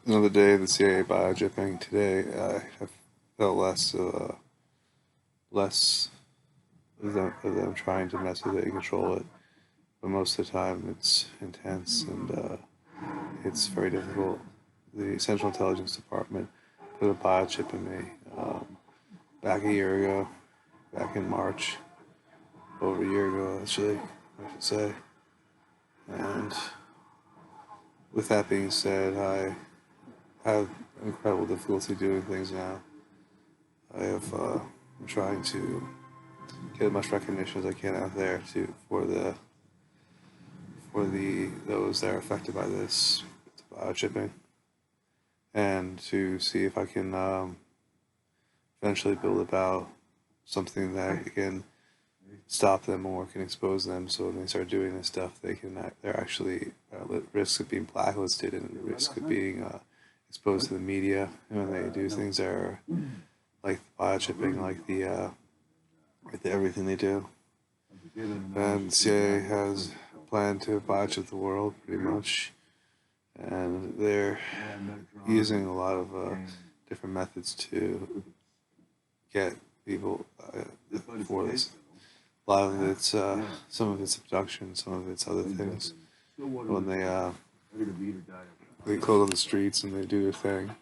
Another day of the CIA biochipping. Today, I have felt less of them trying to mess with it and control it. But most of the time, it's intense and it's very difficult. The Central Intelligence Department put a biochip in me back a year ago, back in March, over a year ago, actually, I should say. And with that being said, I have incredible difficulty doing things now. I'm trying to get as much recognition as I can out there for the those that are affected by this biochipping, and to see if I can eventually build about something that can stop them or can expose them, so when they start doing this stuff, they're actually at risk of being blacklisted and at risk of being exposed to the media, and when they do things that are like biochipping, like everything they do. And CIA has a plan to biochip the world, pretty much, and they're using a lot of different methods to get people for this. A lot of it's some of it's abduction, some of it's other things. When they go to the streets and they do their thing,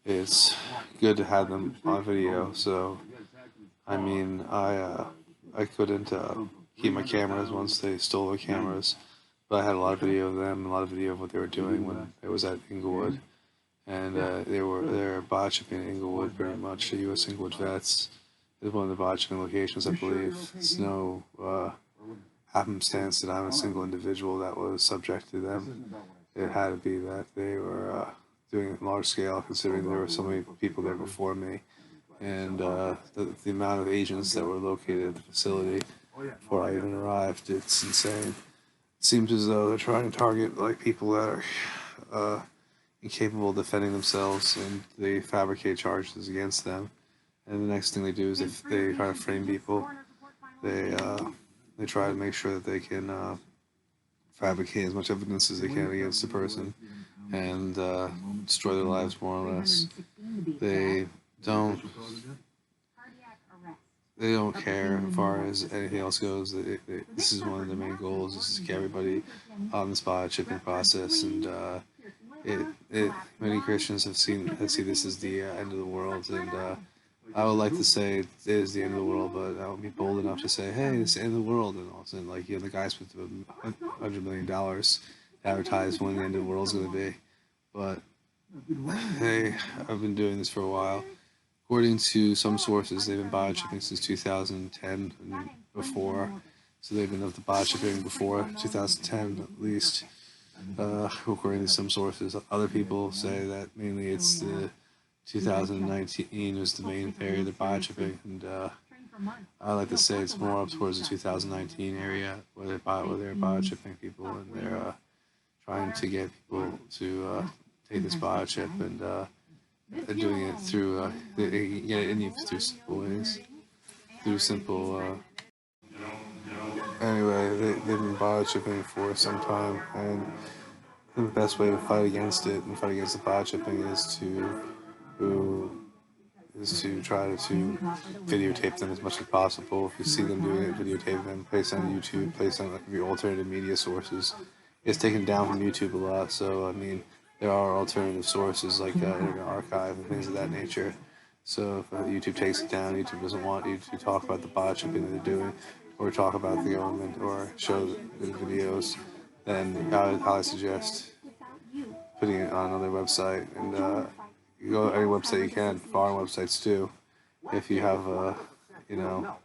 it's good to have them on video. So I mean, I couldn't keep my cameras once they stole the cameras, but I had a lot of video of them, a lot of video of what they were doing when it was at Inglewood, and they're botching in Inglewood pretty much. The U.S. Inglewood vets is one of the botching locations, I believe. It's no happenstance that I'm a single individual that was subject to them. It had to be that they were doing it large scale, considering there were so many people there before me, and the amount of agents that were located at the facility before I even arrived, it's insane. It seems as though they're trying to target like people that are incapable of defending themselves, and they fabricate charges against them. And the next thing they do is if they try to frame people, they they try to make sure that they can fabricate as much evidence as they can against the person and destroy their lives more or less. They don't they don't care as far as anything else goes. This is one of their main goals: is to get everybody on the spot chipping process, and many Christians have seen this as the end of the world, and I would like to say it is the end of the world, but I won't be bold enough to say, hey, it's the end of the world, and all of a sudden, like, the guys with $100 million to advertise when the end of the world is going to be. But hey, I've been doing this for a while. According to some sources, they've been biochipping since 2010 and before. So they've been of the biochipping before 2010 at least. According to some sources, other people say that mainly it's the 2019 was the main period of biochipping, and I like to say it's more up towards the 2019 area where they're biochipping people, and they're trying to get people to take this biochip, and they're doing it through they can get it in you through simple ways, through simple. Anyway, they've been biochipping for some time, and the best way to fight against it and fight against the biochipping is to try to videotape them as much as possible. If you see them doing it, videotape them, place it on YouTube, place it on like your alternative media sources. It's taken down from YouTube a lot, so I mean, there are alternative sources like Internet Archive and things of that nature. So if YouTube takes it down, YouTube doesn't want you to talk about the botchipping that they're doing, or talk about the government, or show the videos, then I suggest putting it on another website, and you go to any website you can, foreign websites too. If you have you know,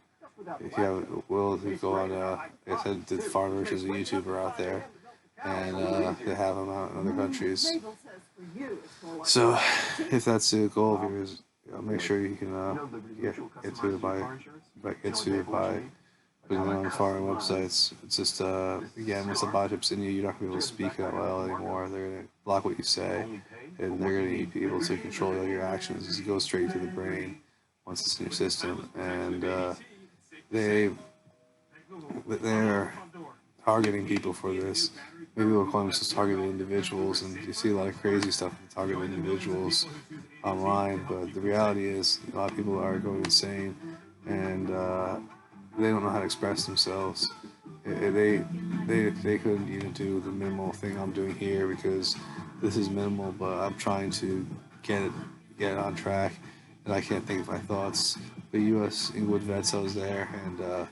if you have will to go on, like I said, the foreign versions of YouTube are out there, and they have them out in other countries. So if that's the goal of yours, make sure you can get to it by putting it on foreign websites. It's just again, once the bot chips in you, you're not gonna be able to speak that well anymore. They're gonna block what you say, and they're gonna be able to control all your actions. It goes straight to the brain once it's in your system, and they they're targeting people for this. maybe we'll call them just targeted individuals, and you see a lot of crazy stuff with targeted individuals online. But the reality is, a lot of people are going insane, and they don't know how to express themselves. They couldn't even do the minimal thing I'm doing here because this is minimal, but I'm trying to get it on track, and I can't think of my thoughts. The U.S. Inglewood Vets, I was there, and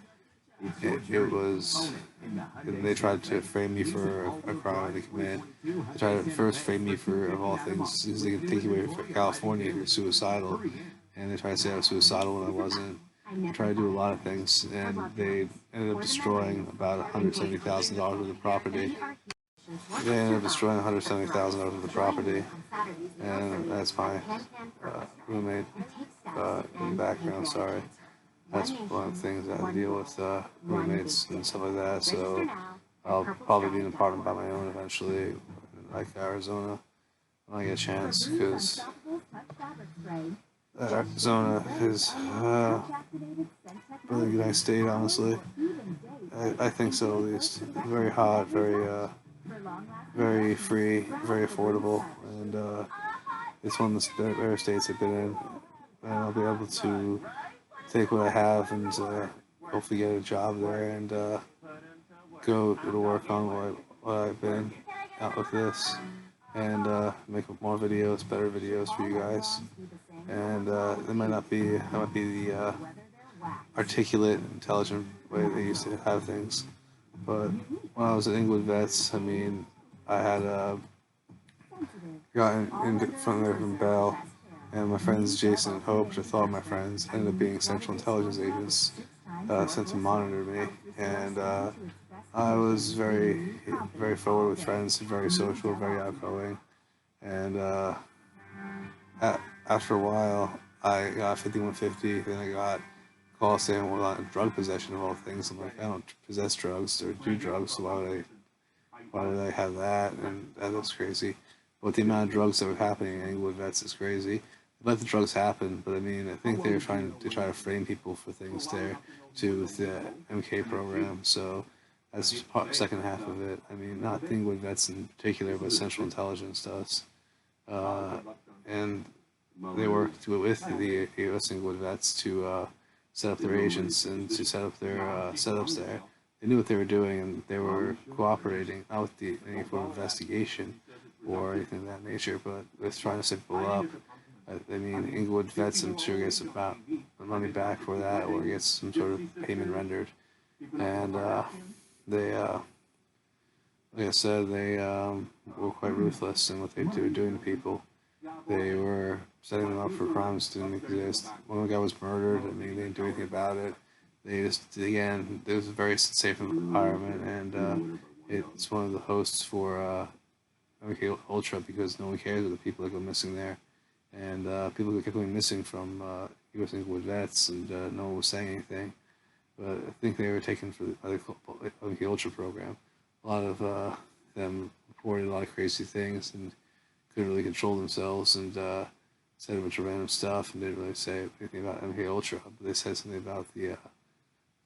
it was. And they tried to frame me for a crime I didn't commit. They tried to first frame me for, of all things, because they could take you away from California if you're suicidal, and they tried to say I was suicidal when I wasn't. They tried to do a lot of things, and they ended up destroying about $170,000 worth of property. They ended up destroying $170,000 worth of property, and that's my roommate in the background. Sorry. That's one of the things that I deal with roommates and stuff like that. So I'll probably be in an apartment by my own eventually, like Arizona, when I get a chance, because Arizona is a really nice state, honestly. I think so, at least. Very hot, very free, very affordable, and it's one of the better states I've been in, and I'll be able to take what I have and hopefully get a job there and go to work on what I've been out with this and make more videos, better videos for you guys. And it might be the articulate, intelligent way they used to have things. But when I was at Inglewood Vets, I mean, I had gotten in front there from Bell, and my friends Jason and Hope, which I thought my friends, ended up being Central Intelligence agents sent to monitor me. And I was very forward with friends, very social, very outgoing. And after a while, I got 5150, then I got call saying, well, not drug possession of all things. I'm like, I don't possess drugs or do drugs, so why would I have that? And that's crazy. But the amount of drugs that were happening in Inglewood Vets is crazy. Let the drugs happen, but I mean, I think they were trying to frame people for things there too with the MK program. So that's part, second half of it. I mean, not the Inglewood Vets in particular, but Central Intelligence does. And they worked with the U.S. Inglewood Vets to set up their agents and to set up their setups there. They knew what they were doing, and they were cooperating, not with any form of investigation or anything of that nature, but with trying to set people up. I mean, Inglewood Vets, I'm sure, gets about the money back for that, or gets some sort of payment rendered. And they, like I said, they were quite ruthless in what they were doing to people. They were setting them up for crimes that didn't exist. One guy was murdered. I mean, they didn't do anything about it. They just, again, it was a very safe environment, and it's one of the hosts for MK Ultra because no one cares of the people that go missing there. And people that kept going missing from U.S. Inglewood Vets, and no one was saying anything. But I think they were taken for the MK Ultra program. A lot of them reported a lot of crazy things and couldn't really control themselves, and said a bunch of random stuff and didn't really say anything about MK Ultra. But they said something about the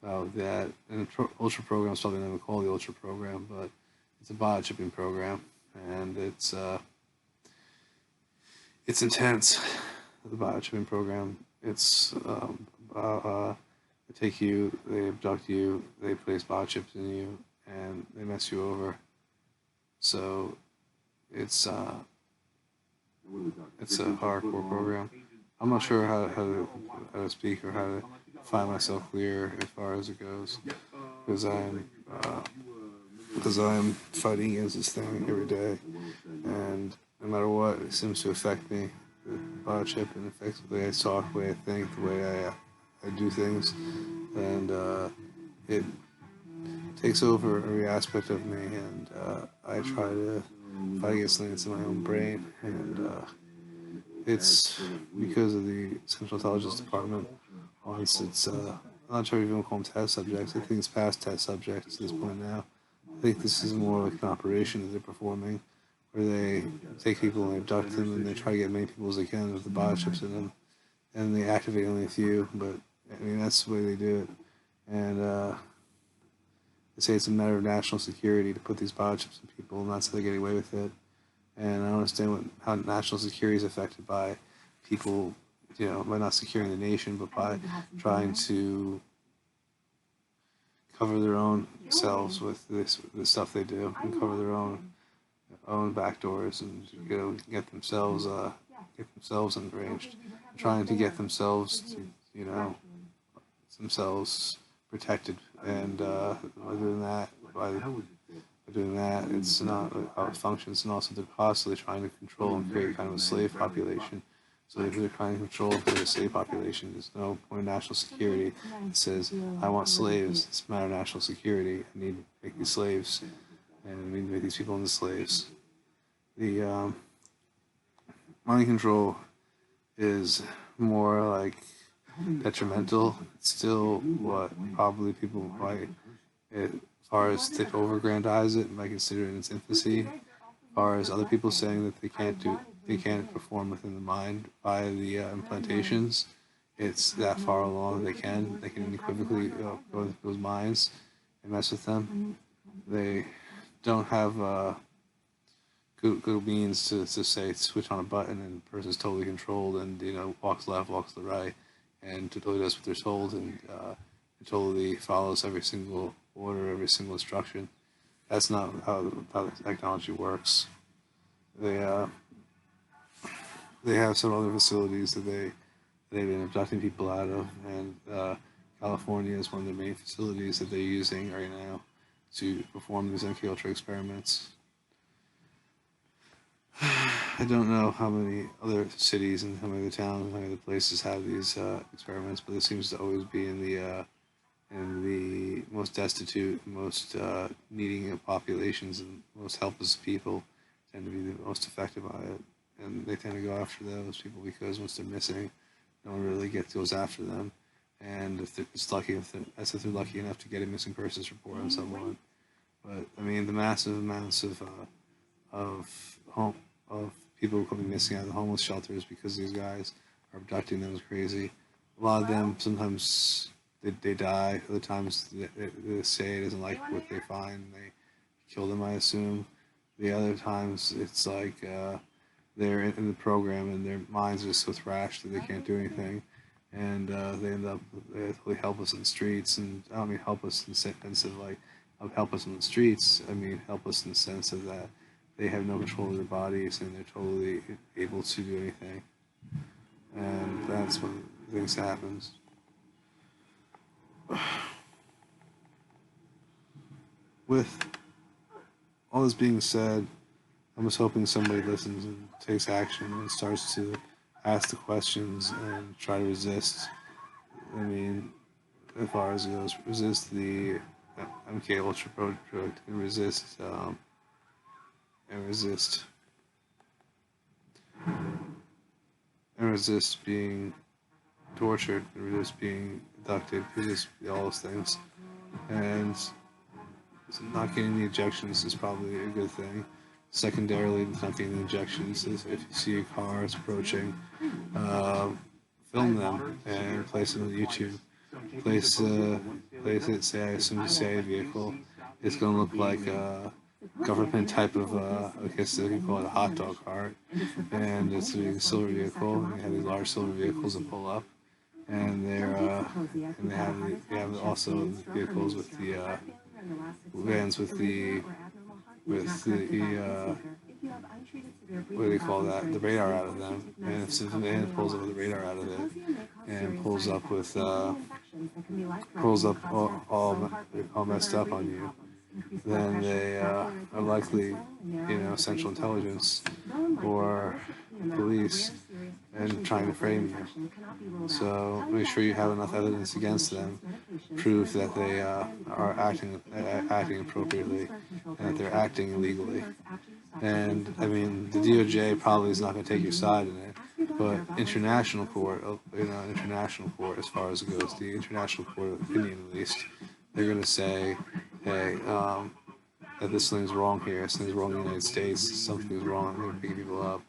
about that. And the Ultra program is probably not even called the Ultra program, but it's a biochipping program, and it's intense. The biochipping program. It's they take you, they abduct you, they place biochips in you, and they mess you over. So it's a hardcore program. I'm not sure how to speak or how to find myself clear as far as it goes, because I'm fighting against this thing every day, and no matter what, it seems to affect me. The biochip and affects the way I talk, the way I think, the way I do things, and it takes over every aspect of me, and I try to fight against things in my own brain, and it's because of the Central Intelligence Department. Once it's, I'm not sure if you want to call them test subjects. I think it's past test subjects at this point now. I think this is more like an operation that they're performing, where they take people and they abduct them, and they try to get as many people as they can with the biochips in them, and they activate only a few. But I mean, that's the way they do it, and They say it's a matter of national security to put these biochips in people, and that's how they get away with it. And I don't understand how national security is affected by people, by not securing the nation, but by trying to cover their own selves with the stuff they do, and cover their own back doors, and get themselves enraged, trying to get themselves to themselves protected, and by doing that, it's not how it functions, and also they're constantly trying to control and create kind of a slave population. So if they're trying to control the slave population, there's no point in national security that says, I want slaves, it's a matter of national security, I need to make these slaves, and I need to make these people into slaves. The mind control is more like detrimental. It's still what probably people might, as far as to overgrandize it, might consider it in its infancy. As far as other people saying that they can't perform within the mind by the implantations, it's that far along they can unequivocally go into people's minds and mess with them. They don't have good means to say switch on a button and the person's totally controlled and walks left, walks to the right, and totally does what they're told, and totally follows every single order, every single instruction. That's not how the technology works. They have some other facilities that they've been abducting people out of, and California is one of the main facilities that they're using right now to perform these MKUltra experiments. I don't know how many other cities and how many other towns and how many other places have these experiments, but it seems to always be in the most destitute, most needing populations, and most helpless people tend to be the most affected by it, and they tend to go after those people because once they're missing, no one really goes after them, and if they're lucky enough to get a missing persons report on someone. But I mean, the massive amounts of people coming missing out of the homeless shelters because these guys are abducting them is crazy. A lot of them sometimes they die. Other times they say it isn't like what they find. They kill them, I assume. The other times it's like they're in the program and their minds are just so thrashed that they can't do anything, and they end up totally helpless in the streets. And I don't mean helpless in the sense of like helpless in the streets. I mean helpless in the sense of that they have no control of their bodies and they're totally able to do anything. And that's when things happens. With all this being said, I'm just hoping somebody listens and takes action and starts to ask the questions and try to resist. I mean, as far as it goes, resist the MKUltra project and resist being tortured, and resist being abducted, resist all those things. And not getting the injections is probably a good thing. Secondarily, not getting the injections is if you see a car is approaching, film them and place them on YouTube. Place it, say, I assume, say a vehicle. It's going to look like a government type of, I guess they can call it a hot dog cart. And it's a silver vehicle. And they have these large silver vehicles that pull up. And they have also vehicles with the vans with the what do they call that? The radar out of them. And if the van pulls up with the radar out of it and pulls up all messed up on you, then they are likely, Central Intelligence or police and trying to frame you. So make sure you have enough evidence against them, prove that they are acting appropriately and that they're acting illegally. And I mean, the DOJ probably is not going to take your side in it, but international court, as far as it goes, the international court of opinion at least, they're going to say, hey, that this thing's wrong here, this thing's wrong in the United States, something's wrong, they're picking people up.